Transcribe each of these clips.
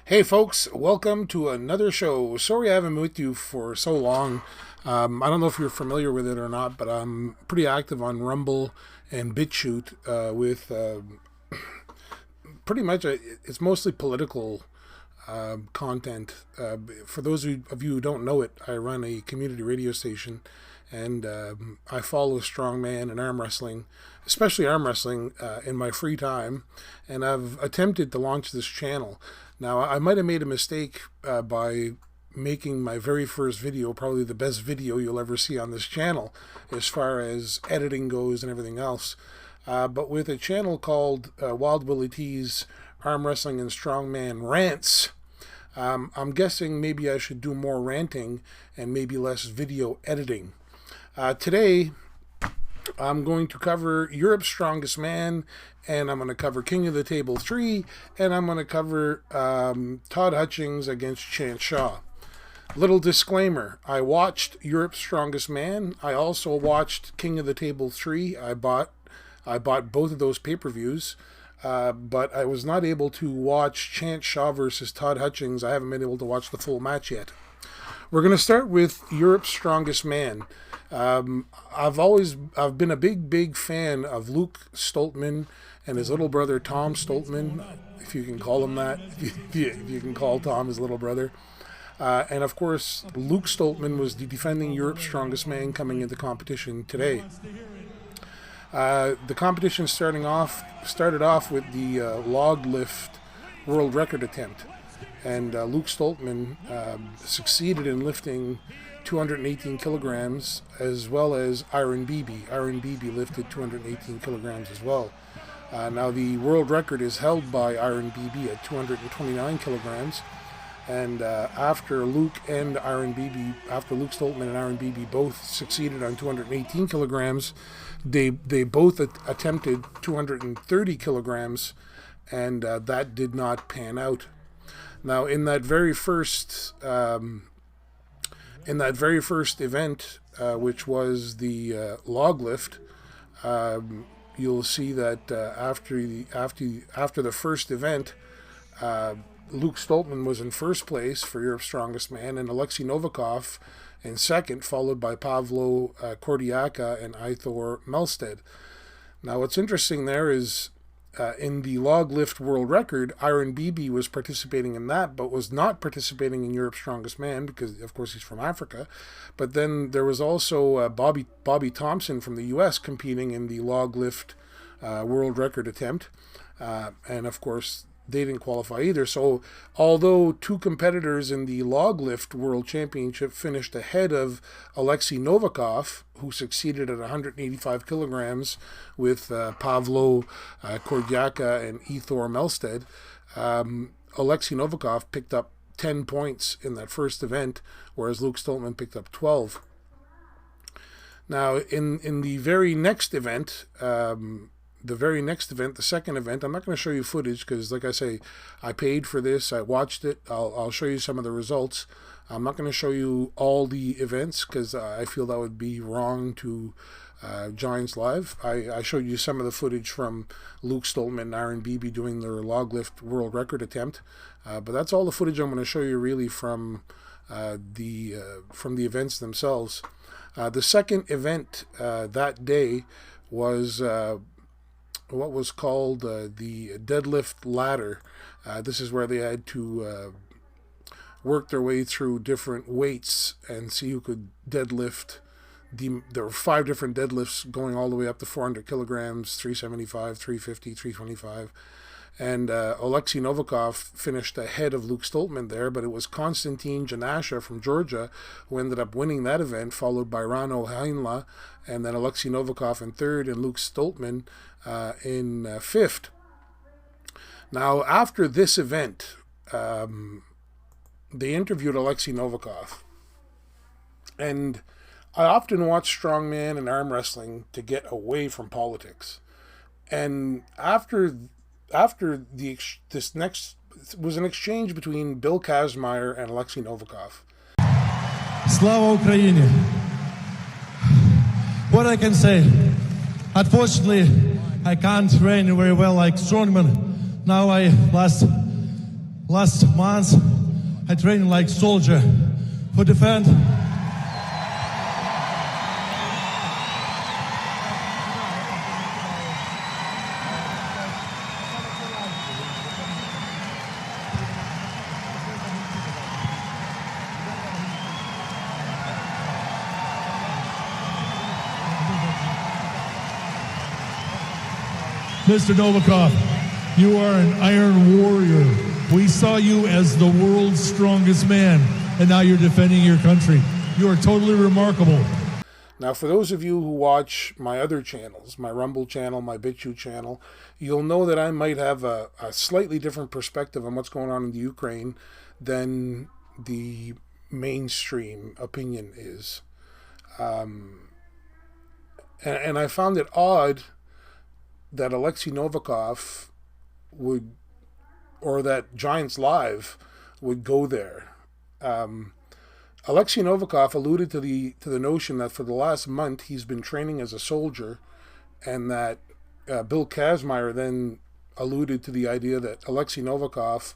Hey folks, welcome to another show. Sorry I haven't been with you for so long. I don't know if you're familiar with it or not, but I'm pretty active on Rumble and BitChute with pretty much, it's mostly political content. For those of you who don't know it, I run a community radio station, and I follow strongman and arm wrestling, especially arm wrestling, in my free time. And I've attempted to launch this channel. Now, I might have made a mistake by making my very first video probably the best video you'll ever see on this channel as far as editing goes and everything else. But with a channel called Wild Willie T's Arm Wrestling and Strongman Rants, I'm guessing maybe I should do more ranting and maybe less video editing. Today, I'm going to cover Europe's Strongest Man, and I'm going to cover King of the Table 3, and I'm going to cover Todd Hutchings against Chant Shaw. Little disclaimer, I watched Europe's Strongest Man. I also watched King of the Table 3. I bought both of those pay-per-views, but I was not able to watch Chant Shaw versus Todd Hutchings. I haven't been able to watch the full match yet. We're going to start with Europe's Strongest Man. I've been a big fan of Luke Stoltman and his little brother Tom Stoltman, if you can call him that, if you can call Tom his little brother. And of course, Luke Stoltman was the defending Europe's Strongest Man coming into competition today. The competition started off with the log lift world record attempt, and Luke Stoltman succeeded in lifting 218 kilograms, as well as Iron BB. Iron BB lifted 218 kilograms as well. Now the world record is held by Iron BB at 229 kilograms, and after Luke Stoltman and Iron BB both succeeded on 218 kilograms, they both attempted 230 kilograms, and that did not pan out. Now, in that very first event, which was the log lift, you'll see that after the first event, Luke Stoltman was in first place for Europe's Strongest Man, and Alexei Novikov in second, followed by Pavlo Kordiaka and Ithor Melstead. Now, what's interesting there is, in the log lift world record, Iron BB was participating in that, but was not participating in Europe's Strongest Man because, of course, he's from Africa. But then there was also Bobby Thompson from the U.S. competing in the log lift world record attempt, and of course they didn't qualify either. So although two competitors in the log lift world championship finished ahead of Alexei Novikov, who succeeded at 185 kilograms with Pavlo Kordiaka and Ithor Melstead, Alexei Novikov picked up 10 points in that first event, whereas Luke Stoltman picked up 12. Now, in the very next event, the second event, I'm not going to show you footage because, like I say, I paid for this. I watched it. I'll show you some of the results. I'm not going to show you all the events because I feel that would be wrong to Giants Live. I showed you some of the footage from Luke Stoltman and Iron BB doing their log lift world record attempt, but that's all the footage I'm going to show you really from the events themselves. The second event that day was what was called the deadlift ladder. This is where they had to work their way through different weights and see who could deadlift. There were 5 different deadlifts going all the way up to 400 kilograms, 375, 350, 325. And Alexei Novikov finished ahead of Luke Stoltman there, but it was Konstantin Janasha from Georgia who ended up winning that event, followed by Rano Heinla, and then Alexei Novikov in third, and Luke Stoltman in fifth. Now, after this event, they interviewed Alexei Novikov, and I often watch strongman and arm wrestling to get away from politics. And after this next was an exchange between Bill Kazmaier and Alexei Novikov. Slava Ukraini. What I can say, unfortunately, I can't train very well like strongman. Now I last Last month, I trained like soldier for defend. Mr. Novikov, you are an Iron Warrior. We saw you as the world's strongest man, and now you're defending your country. You are totally remarkable. Now, for those of you who watch my other channels, my Rumble channel, my BitChute channel, you'll know that I might have a slightly different perspective on what's going on in the Ukraine than the mainstream opinion is. And I found it odd that Alexei Novikov would, or that Giants Live would go there. Alexei Novikov alluded to the notion that for the last month he's been training as a soldier, and that Bill Kazmaier then alluded to the idea that Alexei Novikov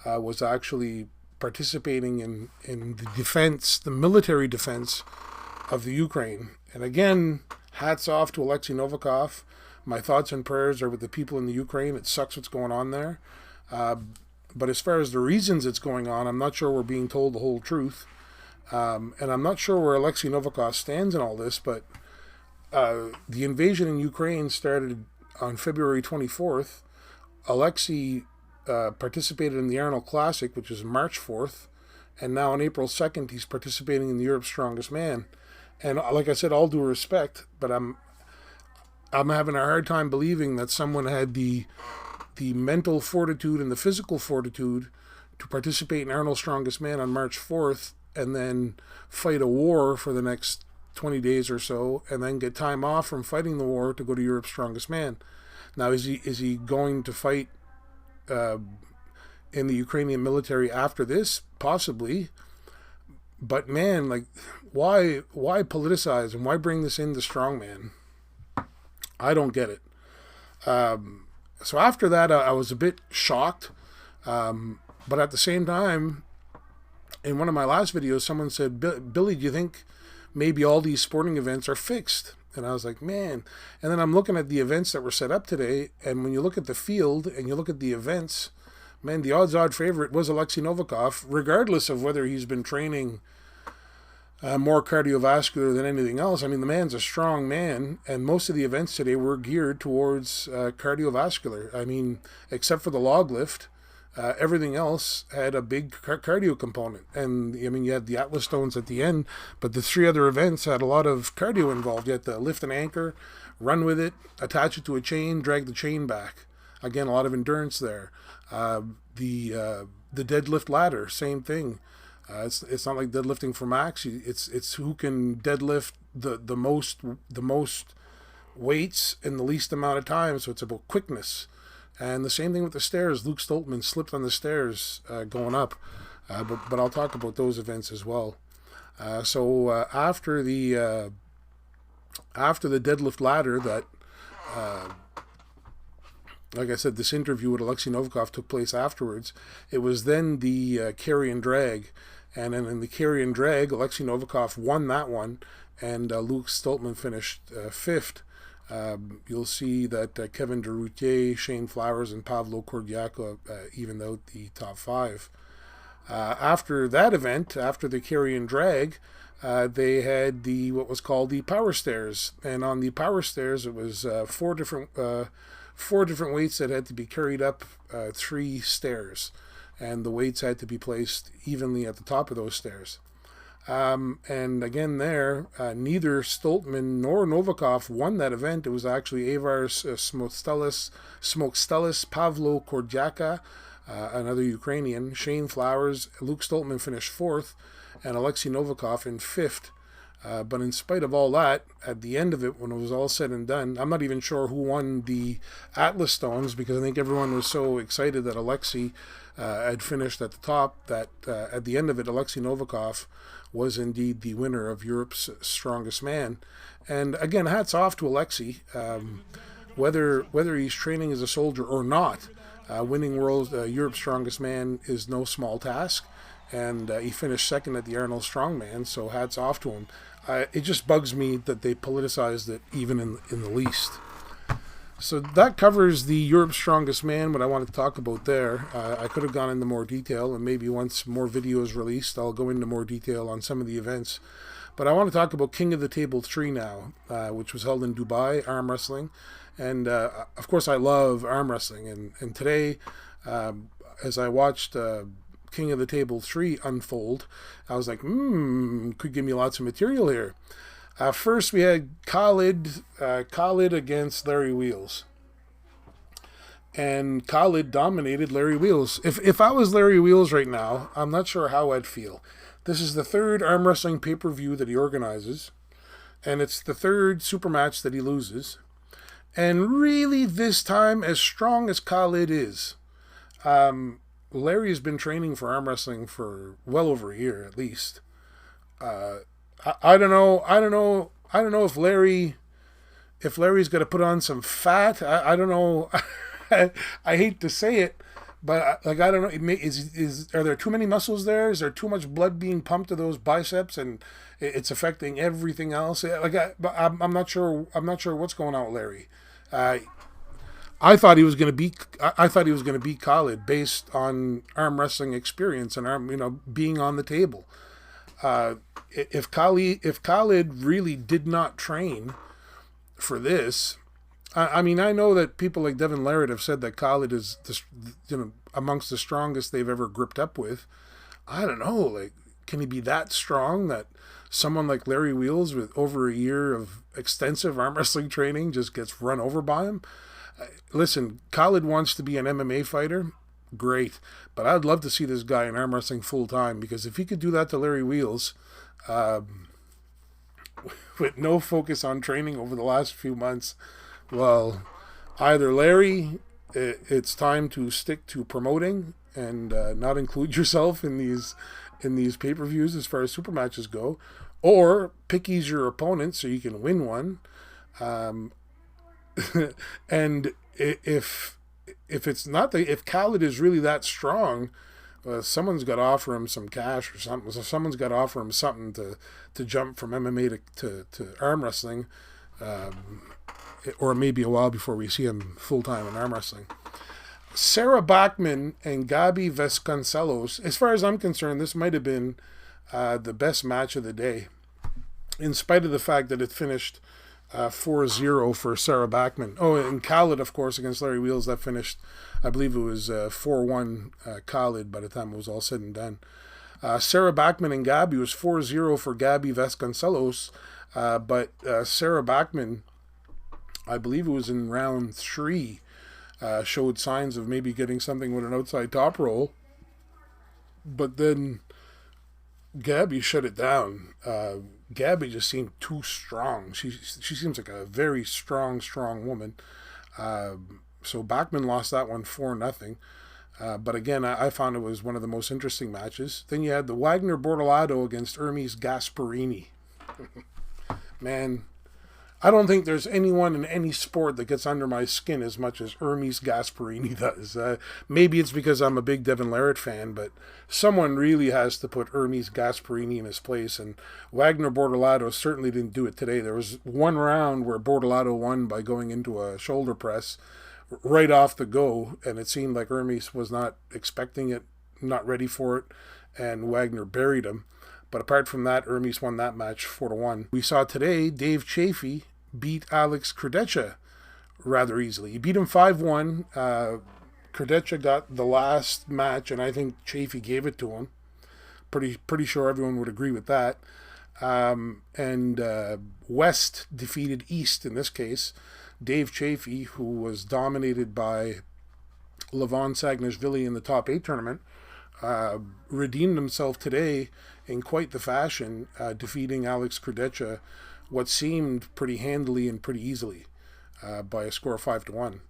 was actually participating in the defense, the military defense of the Ukraine. And again, hats off to Alexei Novikov. My thoughts and prayers are with the people in the Ukraine. It sucks what's going on there. But as far as the reasons it's going on, I'm not sure we're being told the whole truth. And I'm not sure where Alexei Novikov stands in all this, but the invasion in Ukraine started on February 24th. Alexei participated in the Arnold Classic, which is March 4th. And now on April 2nd, he's participating in the Europe's Strongest Man. And like I said, all due respect, but I'm having a hard time believing that someone had the mental fortitude and the physical fortitude to participate in Arnold's Strongest Man on March 4th and then fight a war for the next 20 days or so and then get time off from fighting the war to go to Europe's Strongest Man. Now, is he going to fight in the Ukrainian military after this? Possibly. But man, like, why politicize and why bring this into strongman? I don't get it. So after that, I was a bit shocked. But at the same time, in one of my last videos, someone said, Billy, do you think maybe all these sporting events are fixed? And I was like, man. And then I'm looking at the events that were set up today. And when you look at the field and you look at the events, man, the odds-odd favorite was Alexei Novikov, regardless of whether he's been training more cardiovascular than anything else. I mean, the man's a strong man, and most of the events today were geared towards cardiovascular. I mean, except for the log lift, everything else had a big cardio component. And, I mean, you had the Atlas Stones at the end, but the three other events had a lot of cardio involved. You had to lift an anchor, run with it, attach it to a chain, drag the chain back. Again, a lot of endurance there. The deadlift ladder, same thing. It's not like deadlifting for max. It's who can deadlift the most weights in the least amount of time. So it's about quickness. And the same thing with the stairs. Luke Stoltman slipped on the stairs going up. But I'll talk about those events as well. So after the deadlift ladder, that like I said, this interview with Alexei Novikov took place afterwards. It was then the carry and drag. And then in the carry and drag, Alexei Novikov won that one, and Luke Stoltman finished fifth. You'll see that Kevin Durutier, Shane Flowers, and Pavlo Kordiako evened out the top five. After that event, after the carry and drag, they had what was called the power stairs. And on the power stairs, it was four different weights that had to be carried up 3 stairs. And the weights had to be placed evenly at the top of those stairs. And again there, neither Stoltman nor Novikov won that event. It was actually Avars Smokstelis, Pavlo Kordiaka, another Ukrainian, Shane Flowers. Luke Stoltman finished 4th, and Alexei Novikov in 5th. But in spite of all that, at the end of it, when it was all said and done, I'm not even sure who won the Atlas Stones, because I think everyone was so excited that Alexei had finished at the top that at the end of it, Alexei Novikov was indeed the winner of Europe's Strongest Man. And again, hats off to Alexei. Whether he's training as a soldier or not, Winning Europe's Strongest Man is no small task, and he finished second at the Arnold Strongman, so hats off to him. It just bugs me that they politicized it even in the least. So that covers the Europe's Strongest Man, what I wanted to talk about there. I could have gone into more detail, and maybe once more video is released, I'll go into more detail on some of the events. But I want to talk about King of the Table 3 now, which was held in Dubai, arm wrestling. And, of course, I love arm wrestling. And today, as I watched King of the Table 3 unfold, I was like, could give me lots of material here. First, we had Khaled against Larry Wheels. And Khaled dominated Larry Wheels. If I was Larry Wheels right now, I'm not sure how I'd feel. This is the third arm wrestling pay-per-view that he organizes. And it's the third super match that he loses. And really, this time, as strong as Khaled is, Larry's been training for arm wrestling for well over a year, at least. I don't know if Larry's got to put on some fat. I don't know. I hate to say it, but I don't know. Are there too many muscles there? Is there too much blood being pumped to those biceps, and it's affecting everything else? I'm not sure. I'm not sure what's going on with Larry. I thought he was going to beat Khaled based on arm wrestling experience and being on the table. If Khaled really did not train for this, I know that people like Devon Larratt have said that Khaled is amongst the strongest they've ever gripped up with. I don't know, can he be that strong that someone like Larry Wheels with over a year of extensive arm wrestling training just gets run over by him? Listen, Khaled wants to be an MMA fighter. Great. But I'd love to see this guy in arm wrestling full time, because if he could do that to Larry Wheels, with no focus on training over the last few months, well, either Larry, it's time to stick to promoting and not include yourself in these pay-per-views as far as super matches go, or pick easier opponents so you can win one. And if Khaled is really that strong, someone's got to offer him some cash or something. So someone's got to offer him something to jump from MMA to arm wrestling, or maybe a while before we see him full time in arm wrestling. Sarah Bachman and Gabi Vasconcelos. As far as I'm concerned, this might have been the best match of the day, in spite of the fact that it finished 4-0 for Sarah Bachman. Oh, and Khaled, of course, against Larry Wheels, that finished, I believe it was 4-1 Khaled by the time it was all said and done. Sarah Bachman and Gabi was 4-0 for Gabi Vasconcelos, but Sarah Bachman, I believe it was in round 3, showed signs of maybe getting something with an outside top roll, but then Gabi shut it down. Gabi just seemed too strong. She seems like a very strong woman. So Bachman lost that one 4-0. But again, I found it was one of the most interesting matches. Then you had the Wagner Bortolato against Hermes Gasparini. Man, I don't think there's anyone in any sport that gets under my skin as much as Hermes Gasparini does. Maybe it's because I'm a big Devon Larratt fan, but someone really has to put Hermes Gasparini in his place, and Wagner Bortolato certainly didn't do it today. There was one round where Bortolato won by going into a shoulder press right off the go, and it seemed like Hermes was not expecting it, not ready for it, and Wagner buried him. But apart from that, Hermes won that match 4-1. We saw today Dave Chaffee beat Alex Krdecha rather easily. He beat him 5-1. Krdecha got the last match, and I think Chaffee gave it to him. Pretty sure everyone would agree with that. And West defeated East in this case. Dave Chaffee, who was dominated by Levan Sagnashvili in the top 8 tournament, redeemed himself today in quite the fashion, defeating Alex Krdecha what seemed pretty handily and pretty easily by a score of 5-1.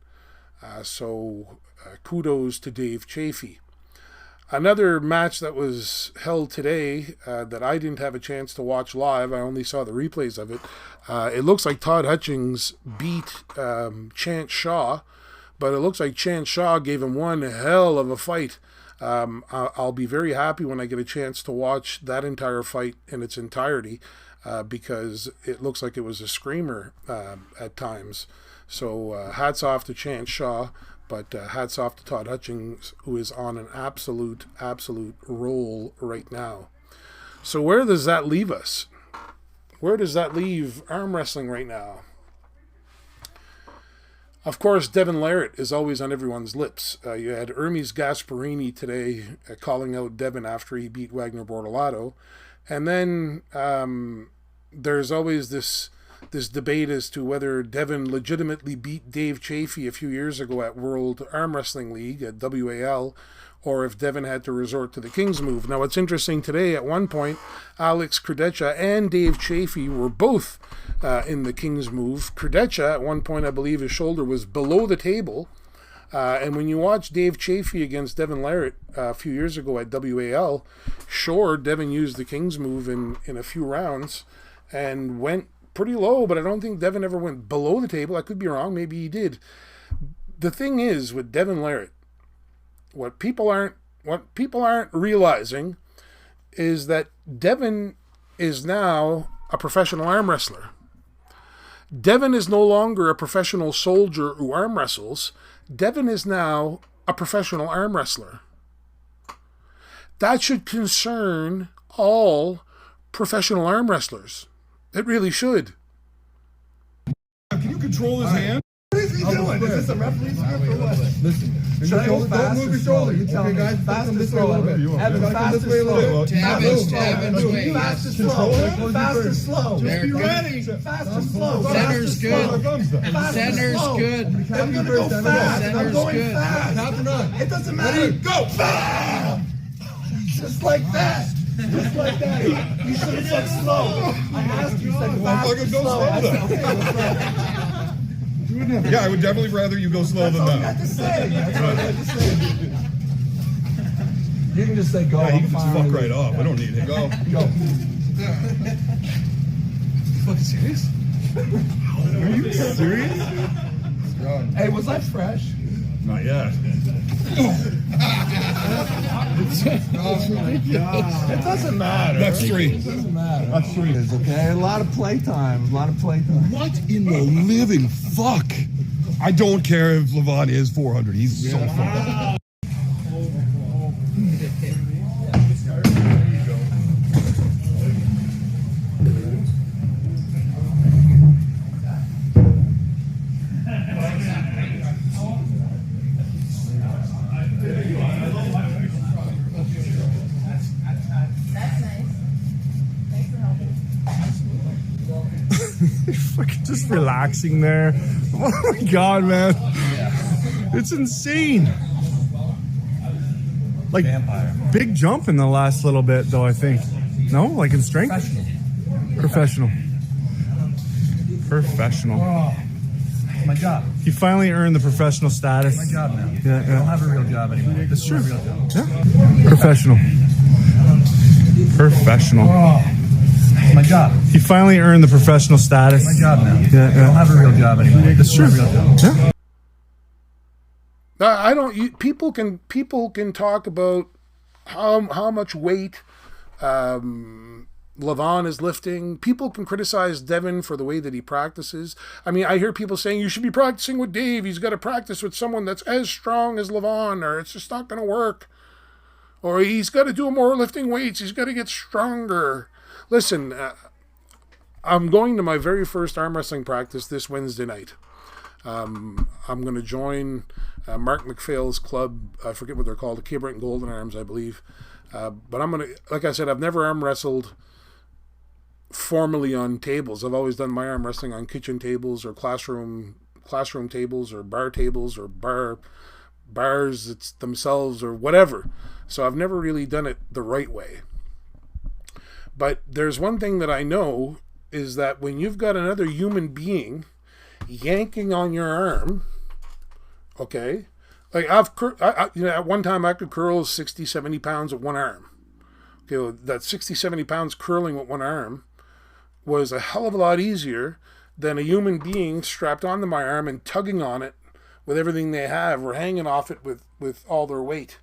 So kudos to Dave Chaffee. Another match that was held today that I didn't have a chance to watch live, I only saw the replays of it. It looks like Todd Hutchings beat Chance Shaw but it looks like Chance Shaw gave him one hell of a fight. I'll be very happy when I get a chance to watch that entire fight in its entirety, because it looks like it was a screamer at times. So hats off to Chance Shaw, but hats off to Todd Hutchings, who is on an absolute roll right now. So where does that leave us? Where does that leave arm wrestling right now? Of course, Devon Larratt is always on everyone's lips. You had Hermes Gasparini today calling out Devon after he beat Wagner Bortolato. And then there's always this debate as to whether Devon legitimately beat Dave Chaffee a few years ago at World Arm Wrestling League at WAL, or if Devon had to resort to the King's move. Now, what's interesting today, at one point, Alex Krdecha and Dave Chaffee were both in the King's move. Krdecha, at one point, I believe his shoulder was below the table. And when you watch Dave Chaffee against Devon Larratt a few years ago at WAL, sure, Devon used the King's move in a few rounds and went pretty low, but I don't think Devon ever went below the table. I could be wrong. Maybe he did. The thing is, with Devon Larratt, what people aren't realizing is that Devon is now a professional arm wrestler. Devon is no longer a professional soldier who arm wrestles. Devon is now a professional arm wrestler. That should concern all professional arm wrestlers. It really should. Can you control his hand? What is he doing? Is this a referee script or what? Listen. Should I go fast? Don't move your shoulder. You tell me. Guys, fast or slow? Evan, fast or slow? Fast or slow? Fast or slow? Be ready. Fast or slow? Center's good. Center's good. I'm going to go fast. I'm going fast. It doesn't matter. Go. Just like that. Just like that. You should have said slow. I asked you, said fast or slow. I said, okay, let's go. Yeah, I would definitely rather you go slow than that. That's all I got to say. You can just say go. Yeah, he can just fuck right off. I don't need him. Go. You fucking serious? Are you serious? Hey, was that fresh? Not yet. It doesn't matter. That's three. It doesn't matter. That's three. It's okay. A lot of playtime. What in the living fuck? I don't care if Levan is 400. He's so far. Fucking just relaxing there. Oh my god, man. It's insane. Like, big jump in the last little bit, though, I think. No? Like in strength? Professional. Oh, my job. You finally earned the professional status. My job now. Yeah. I don't have a real job anymore. This is true. a real job. Yeah. Professional. My job. You finally earned the professional status. My job now. Yeah. I don't have a real job anymore. This is a real job. Yeah. I don't. People can talk about how much weight Levan is lifting. People can criticize Devon for the way that he practices. I mean, I hear people saying you should be practicing with Dave. He's got to practice with someone that's as strong as Levan, or it's just not going to work. Or he's got to do more lifting weights. He's got to get stronger. Listen, I'm going to my very first arm wrestling practice this Wednesday night. I'm going to join Mark McPhail's club. I forget what they're called, the Cabrant Golden Arms, I believe. But I'm going to, like I said, I've never arm wrestled formally on tables. I've always done my arm wrestling on kitchen tables or classroom tables or bar tables or bars it's themselves or whatever. So I've never really done it the right way. But there's one thing that I know is that when you've got another human being yanking on your arm, okay, like at one time I could curl 60, 70 pounds with one arm. Okay, well, that 60, 70 pounds curling with one arm was a hell of a lot easier than a human being strapped onto my arm and tugging on it with everything they have, or hanging off it with all their weight.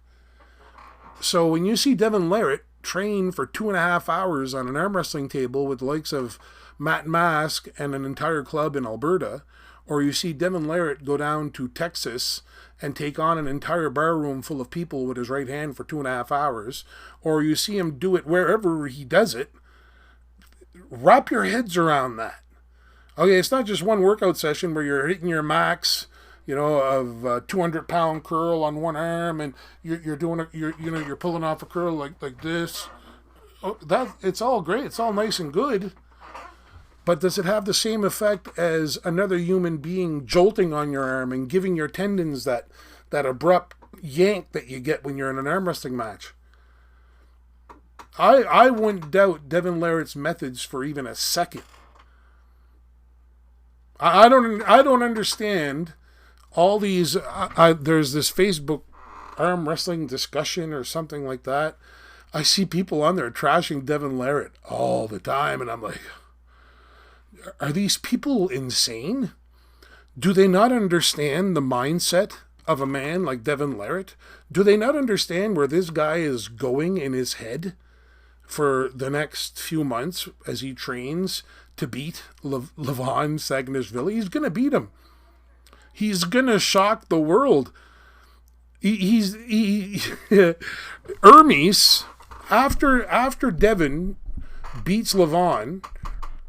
So when you see Devon Larratt train for 2.5 hours on an arm wrestling table with the likes of Matt Mask and an entire club in Alberta, or you see Devon Larratt go down to Texas and take on an entire bar room full of people with his right hand for 2.5 hours, or you see him do it wherever he does it, wrap your heads around that. Okay, it's not just one workout session where you're hitting your max, of a 200-pound curl on one arm, and you're pulling off a curl like this. Oh, it's all great. It's all nice and good. But does it have the same effect as another human being jolting on your arm and giving your tendons that abrupt yank that you get when you're in an arm wrestling match? I wouldn't doubt Devon Larratt's methods for even a second. I don't understand all these. There's this Facebook arm wrestling discussion or something like that. I see people on there trashing Devon Larratt all the time, and I'm like, are these people insane? Do they not understand the mindset of a man like Devon Larratt? Do they not understand where this guy is going in his head for the next few months as he trains to beat Levan Sagnashvili? He's going to beat him. He's going to shock the world. Hermes, after Devon beats Levan,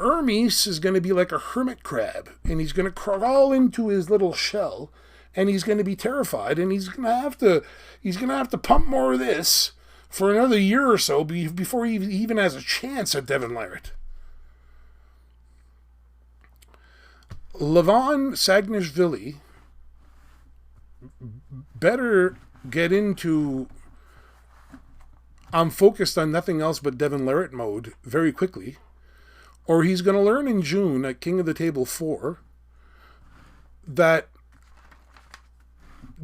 Hermes is going to be like a hermit crab, and he's going to crawl into his little shell, and he's going to be terrified, and he's going to have to pump more of this for another year or so before he even has a chance at Devon Larratt. Levan Sagnashvili better get into I'm focused on nothing else but Devon Larratt mode very quickly, or he's going to learn in June at King of the Table 4 that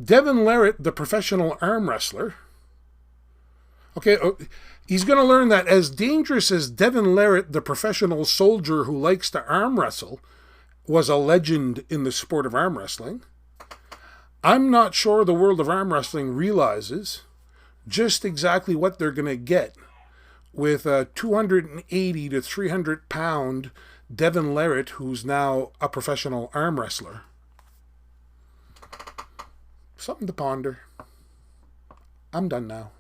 Devon Larratt, the professional arm wrestler, he's going to learn that as dangerous as Devon Larratt, the professional soldier who likes to arm wrestle, was a legend in the sport of arm wrestling, I'm not sure the world of arm wrestling realizes just exactly what they're going to get with a 280 to 300 pound Devon Larratt, who's now a professional arm wrestler. Something to ponder. I'm done now.